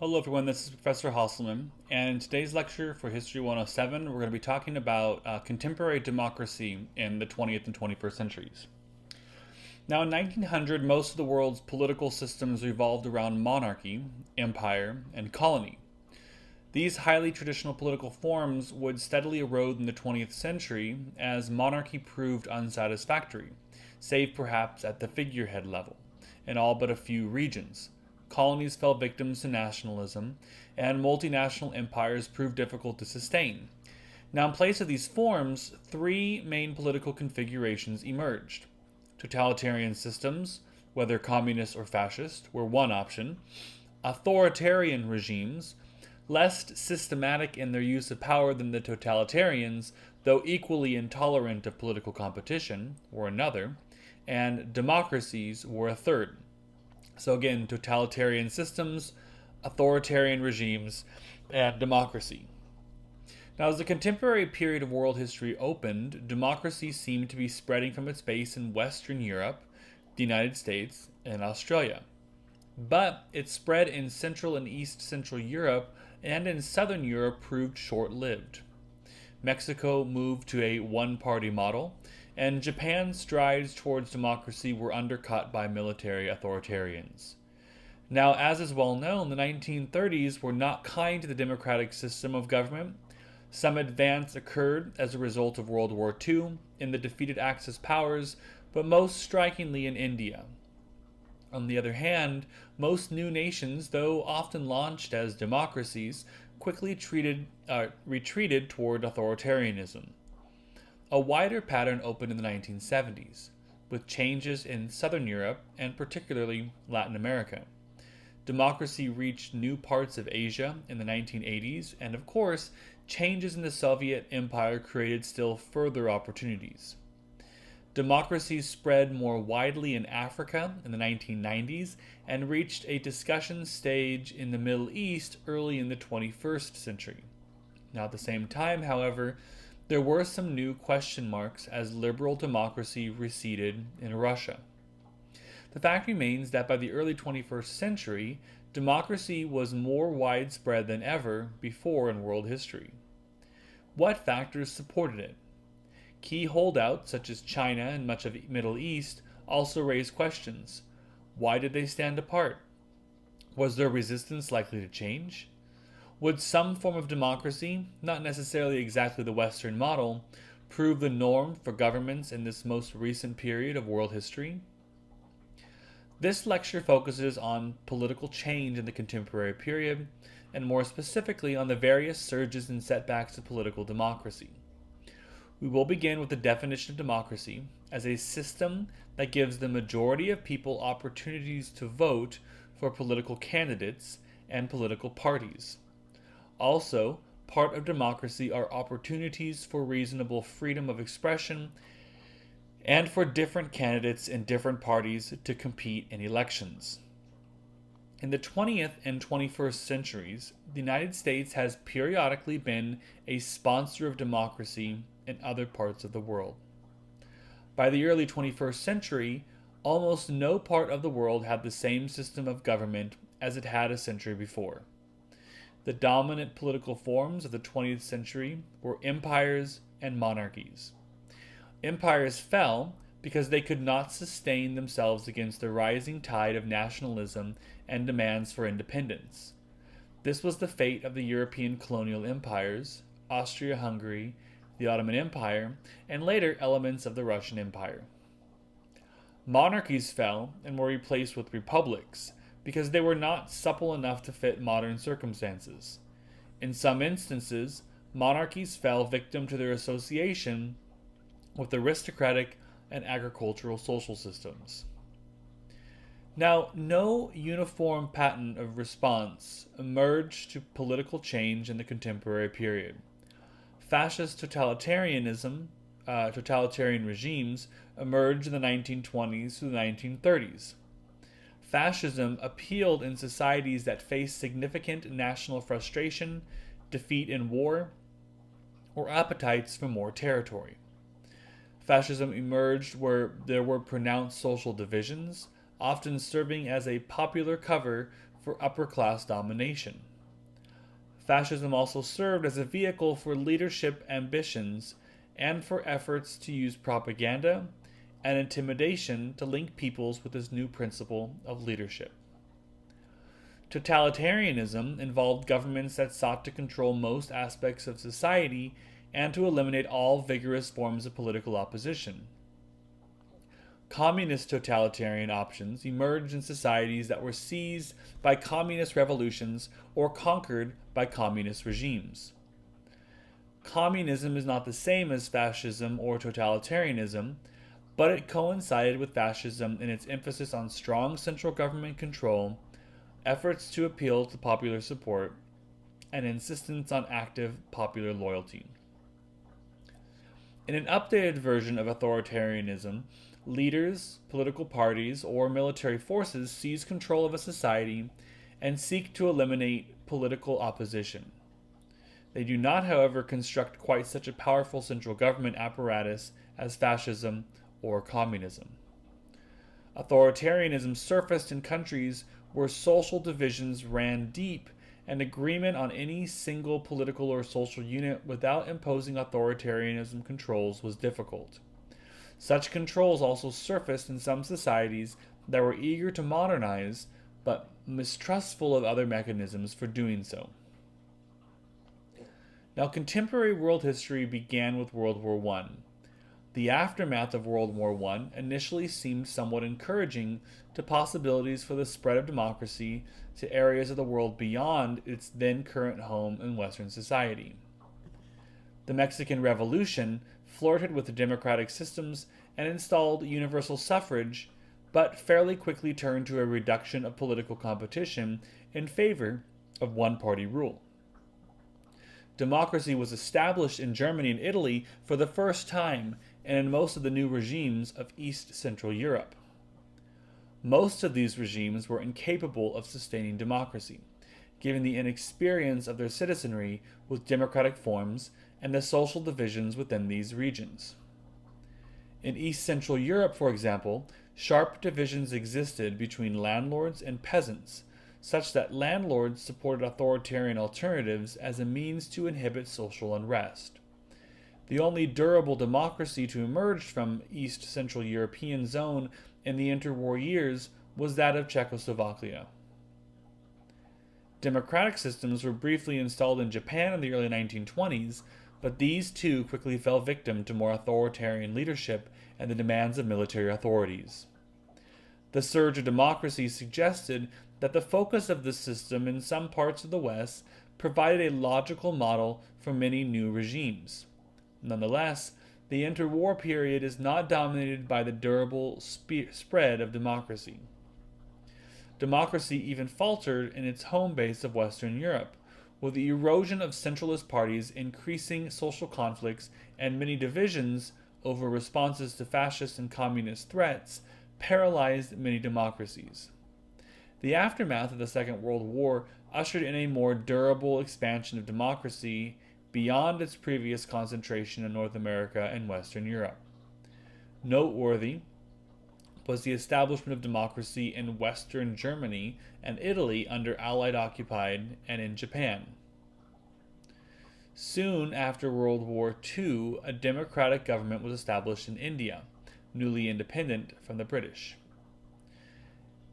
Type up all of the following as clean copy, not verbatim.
Hello everyone, this is Professor Hasselman, and in today's lecture for History 107, we're going to be talking about contemporary democracy in the 20th and 21st centuries. Now, in 1900, most of the world's political systems revolved around monarchy, empire, and colony. These highly traditional political forms would steadily erode in the 20th century as monarchy proved unsatisfactory, save perhaps at the figurehead level, in all but a few regions. Colonies fell victims to nationalism, and multinational empires proved difficult to sustain. Now, in place of these forms, three main political configurations emerged. Totalitarian systems, whether communist or fascist, were one option. Authoritarian regimes, less systematic in their use of power than the totalitarians, though equally intolerant of political competition, were another. And democracies were a third. So again, totalitarian systems, authoritarian regimes, and democracy. Now, as the contemporary period of world history opened, democracy seemed to be spreading from its base in Western Europe, the United States, and Australia. But its spread in Central and East Central Europe and in Southern Europe proved short lived. Mexico moved to a one party model, and Japan's strides towards democracy were undercut by military authoritarians. Now, as is well known, the 1930s were not kind to the democratic system of government. Some advance occurred as a result of World War II in the defeated Axis powers, but most strikingly in India. On the other hand, most new nations, though often launched as democracies, quickly retreated toward authoritarianism. A wider pattern opened in the 1970s, with changes in Southern Europe and particularly Latin America. Democracy reached new parts of Asia in the 1980s, and of course, changes in the Soviet Empire created still further opportunities. Democracy spread more widely in Africa in the 1990s and reached a discussion stage in the Middle East early in the 21st century. Now, at the same time, however, there were some new question marks as liberal democracy receded in Russia. The fact remains that by the early 21st century, democracy was more widespread than ever before in world history. What factors supported it? Key holdouts such as China and much of the Middle East also raised questions. Why did they stand apart? Was their resistance likely to change? Would some form of democracy, not necessarily exactly the Western model, prove the norm for governments in this most recent period of world history? This lecture focuses on political change in the contemporary period, and more specifically on the various surges and setbacks of political democracy. We will begin with the definition of democracy as a system that gives the majority of people opportunities to vote for political candidates and political parties. Also, part of democracy are opportunities for reasonable freedom of expression and for different candidates in different parties to compete in elections. In the 20th and 21st centuries, the United States has periodically been a sponsor of democracy in other parts of the world. By the early 21st century, almost no part of the world had the same system of government as it had a century before. The dominant political forms of the 20th century were empires and monarchies. Empires fell because they could not sustain themselves against the rising tide of nationalism and demands for independence. This was the fate of the European colonial empires, Austria-Hungary, the Ottoman Empire, and later elements of the Russian Empire. Monarchies fell and were replaced with republics because they were not supple enough to fit modern circumstances. In some instances, monarchies fell victim to their association with aristocratic and agricultural social systems. Now, no uniform pattern of response emerged to political change in the contemporary period. Fascist totalitarian regimes emerged in the 1920s to the 1930s. Fascism appealed in societies that faced significant national frustration, defeat in war, or appetites for more territory. Fascism emerged where there were pronounced social divisions, often serving as a popular cover for upper class domination. Fascism also served as a vehicle for leadership ambitions and for efforts to use propaganda and intimidation to link peoples with this new principle of leadership. Totalitarianism involved governments that sought to control most aspects of society and to eliminate all vigorous forms of political opposition. Communist totalitarian options emerged in societies that were seized by communist revolutions or conquered by communist regimes. Communism is not the same as fascism or totalitarianism, but it coincided with fascism in its emphasis on strong central government control, efforts to appeal to popular support, and insistence on active popular loyalty. In an updated version of authoritarianism, leaders, political parties, or military forces seize control of a society and seek to eliminate political opposition. They do not, however, construct quite such a powerful central government apparatus as fascism or communism. Authoritarianism surfaced in countries where social divisions ran deep and agreement on any single political or social unit without imposing authoritarianism controls was difficult. Such controls also surfaced in some societies that were eager to modernize but mistrustful of other mechanisms for doing so. Now, contemporary world history began with World War I. The aftermath of World War I initially seemed somewhat encouraging to possibilities for the spread of democracy to areas of the world beyond its then current home in Western society. The Mexican Revolution flirted with the democratic systems and installed universal suffrage, but fairly quickly turned to a reduction of political competition in favor of one-party rule. Democracy was established in Germany and Italy for the first time and in most of the new regimes of East Central Europe. Most of these regimes were incapable of sustaining democracy, given the inexperience of their citizenry with democratic forms and the social divisions within these regions. In East Central Europe, for example, sharp divisions existed between landlords and peasants, such that landlords supported authoritarian alternatives as a means to inhibit social unrest. The only durable democracy to emerge from East Central European zone in the interwar years was that of Czechoslovakia. Democratic systems were briefly installed in Japan in the early 1920s, but these too quickly fell victim to more authoritarian leadership and the demands of military authorities. The surge of democracy suggested that the focus of the system in some parts of the West provided a logical model for many new regimes. Nonetheless, the interwar period is not dominated by the durable spread of democracy. Democracy even faltered in its home base of Western Europe, with the erosion of centralist parties, increasing social conflicts, and many divisions over responses to fascist and communist threats paralyzed many democracies. The aftermath of the Second World War ushered in a more durable expansion of democracy beyond its previous concentration in North America and Western Europe. Noteworthy was the establishment of democracy in Western Germany and Italy under Allied occupied and in Japan. Soon after World War II, a democratic government was established in India, newly independent from the British.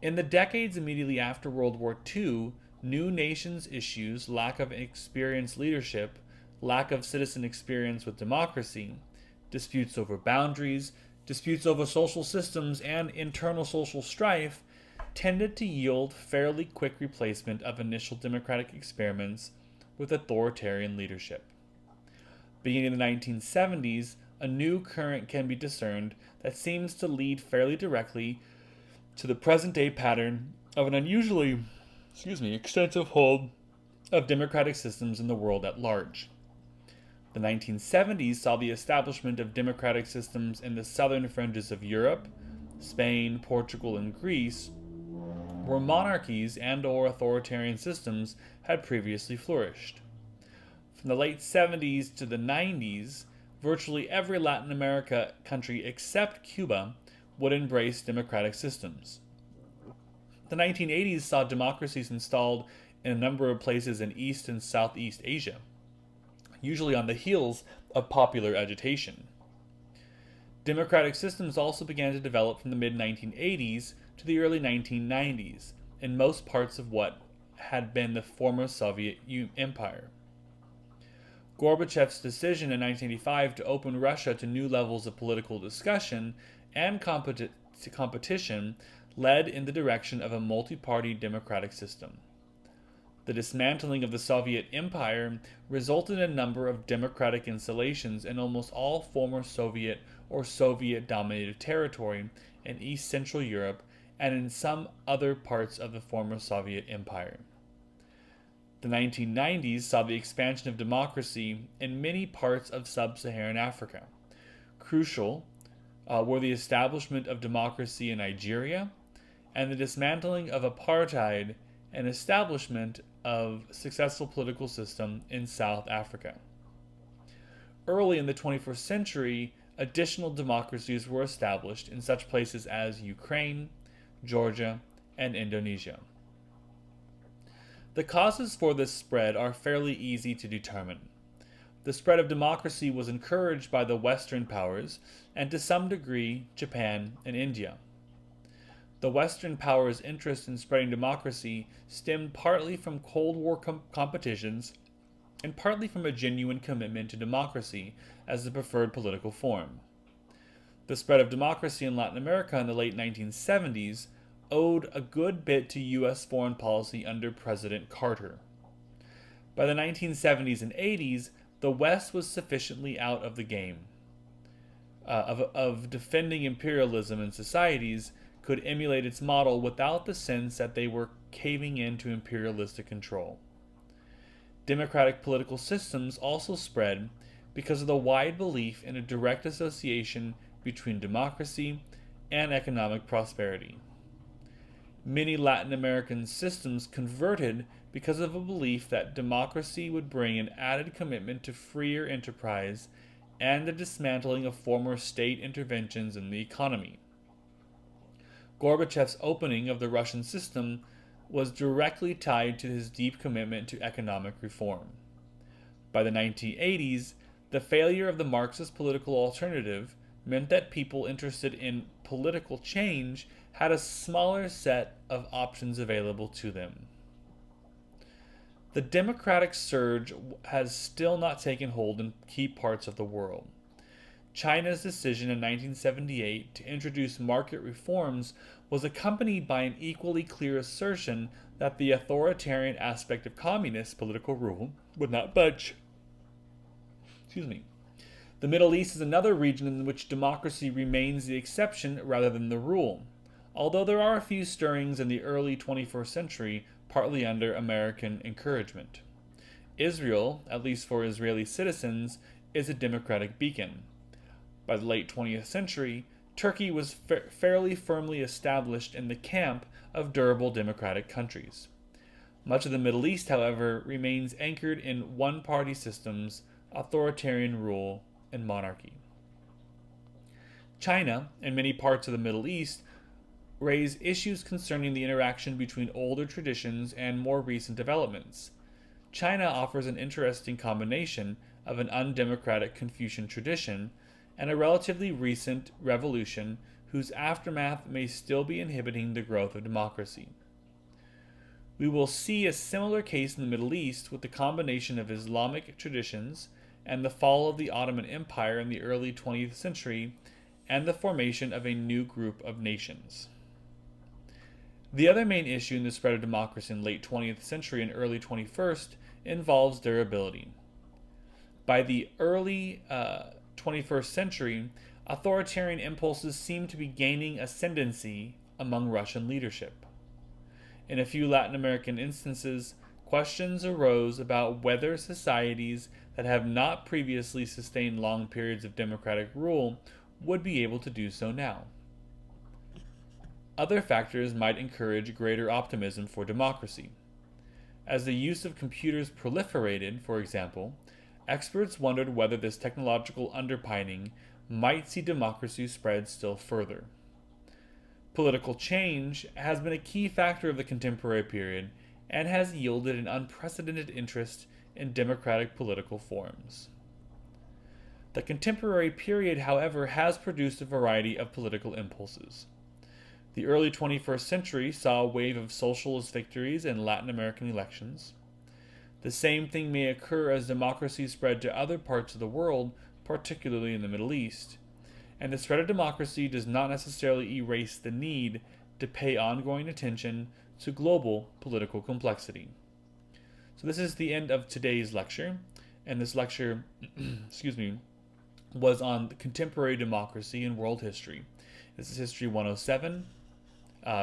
In the decades immediately after World War II, new nations' issues, lack of experienced leadership, lack of citizen experience with democracy, disputes over boundaries, disputes over social systems, and internal social strife tended to yield fairly quick replacement of initial democratic experiments with authoritarian leadership. Beginning in the 1970s, a new current can be discerned that seems to lead fairly directly to the present-day pattern of an unusually extensive hold of democratic systems in the world at large. The 1970s saw the establishment of democratic systems in the southern fringes of Europe, Spain, Portugal, and Greece, where monarchies and/or authoritarian systems had previously flourished. From the late 70s to the 90s, virtually every Latin America country except Cuba would embrace democratic systems. The 1980s saw democracies installed in a number of places in East and Southeast Asia, usually on the heels of popular agitation. Democratic systems also began to develop from the mid 1980s to the early 1990s in most parts of what had been the former Soviet Empire. Gorbachev's decision in 1985 to open Russia to new levels of political discussion and competition led in the direction of a multi-party democratic system. The dismantling of the Soviet Empire resulted in a number of democratic installations in almost all former Soviet or Soviet-dominated territory in East Central Europe and in some other parts of the former Soviet Empire. The 1990s saw the expansion of democracy in many parts of sub-Saharan Africa. Crucial were the establishment of democracy in Nigeria and the dismantling of apartheid and establishment of a successful political system in South Africa. Early in the 21st century, additional democracies were established in such places as Ukraine, Georgia, and Indonesia. The causes for this spread are fairly easy to determine. The spread of democracy was encouraged by the Western powers, and to some degree, Japan and India. The Western powers' interest in spreading democracy stemmed partly from Cold War competitions and partly from a genuine commitment to democracy as the preferred political form. The spread of democracy in Latin America in the late 1970s owed a good bit to U.S. foreign policy under President Carter. By the 1970s and 80s, the West was sufficiently out of the game of defending imperialism in societies could emulate its model without the sense that they were caving in to imperialistic control. Democratic political systems also spread because of the wide belief in a direct association between democracy and economic prosperity. Many Latin American systems converted because of a belief that democracy would bring an added commitment to freer enterprise and the dismantling of former state interventions in the economy. Gorbachev's opening of the Russian system was directly tied to his deep commitment to economic reform. By the 1980s, the failure of the Marxist political alternative meant that people interested in political change had a smaller set of options available to them. The democratic surge has still not taken hold in key parts of the world. China's decision in 1978 to introduce market reforms was accompanied by an equally clear assertion that the authoritarian aspect of communist political rule would not budge. The Middle East is another region in which democracy remains the exception rather than the rule, although there are a few stirrings in the early 21st century, partly under American encouragement. Israel, at least for Israeli citizens, is a democratic beacon. By the late 20th century, Turkey was fairly firmly established in the camp of durable democratic countries. Much of the Middle East, however, remains anchored in one-party systems, authoritarian rule, and monarchy. China, and many parts of the Middle East, raise issues concerning the interaction between older traditions and more recent developments. China offers an interesting combination of an undemocratic Confucian tradition and a relatively recent revolution whose aftermath may still be inhibiting the growth of democracy. We will see a similar case in the Middle East with the combination of Islamic traditions and the fall of the Ottoman Empire in the early 20th century and the formation of a new group of nations. The other main issue in the spread of democracy in late 20th century and early 21st involves durability. By the early 21st century, authoritarian impulses seem to be gaining ascendancy among Russian leadership. In a few Latin American instances, questions arose about whether societies that have not previously sustained long periods of democratic rule would be able to do so now. Other factors might encourage greater optimism for democracy. As the use of computers proliferated, for example, experts wondered whether this technological underpinning might see democracy spread still further. Political change has been a key factor of the contemporary period and has yielded an unprecedented interest in democratic political forms. The contemporary period, however, has produced a variety of political impulses. The early 21st century saw a wave of socialist victories in Latin American elections. The same thing may occur as democracy spread to other parts of the world, particularly in the Middle East. And the spread of democracy does not necessarily erase the need to pay ongoing attention to global political complexity. So this is the end of today's lecture, and this lecture, was on contemporary democracy in world history. This is History 107.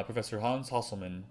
Professor Hans Hasselmann.